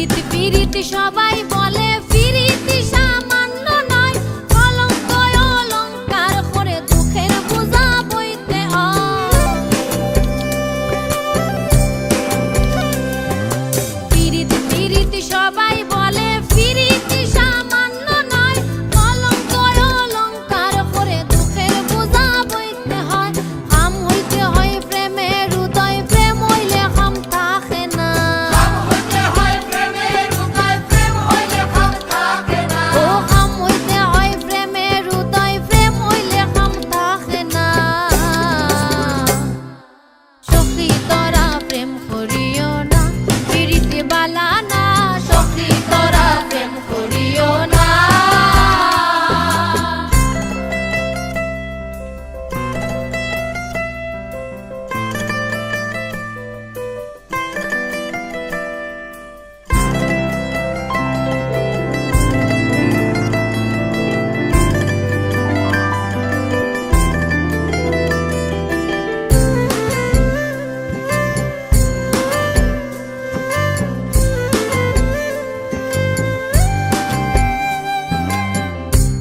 পিরিতি সবাই বলে পিরিতি সামান্য নয়, কলঙ্ক অলঙ্কার করে দুঃখের বোঝা বইতে হয়। পিরিতি সবাই বলে পিরিতি সামান্য নয়, কলঙ্ক অলঙ্কার করে দুঃখের বোঝা বইতে হয়। হাম হইতে হয় প্রেমের উদয়, প্রেম হইলে হাম থাকে না। ও হাম হইতে হয় প্রেমের উদয়, প্রেম হইলে হাম থাকে না। সখী তোরা প্রেম করিও না, পিরিতি বালা না। সখী তোরা প্রেম করিও না।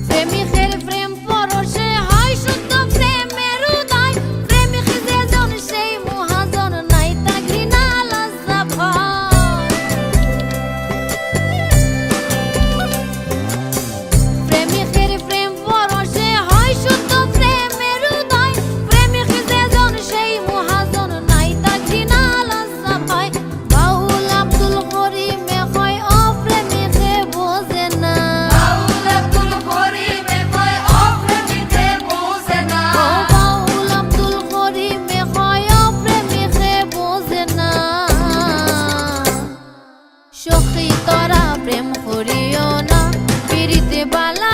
প্রেমিকের প্রেম পরশে হয় শুদ্ধ প্রেমের উদয়, প্রেমিক যেজন সেই মহাজন, নাই তা ঘৃণা লজ্জা ভয়। প্রেমিকের প্রেম পরশে হয় শুদ্ধ প্রেমের উদয়, প্রেমিক যেজন সেই মহাজন, নাই তা ঘৃণা লজ্জা ভয়। বাউল আব্দুল করিমে কয় ও প্রেমিকে বোঝে না। বাউল আব্দুল করিমে কয় ও প্রেমিকে বোঝে না। সখী তোরা প্রেম করিও না, পিরিতি বালা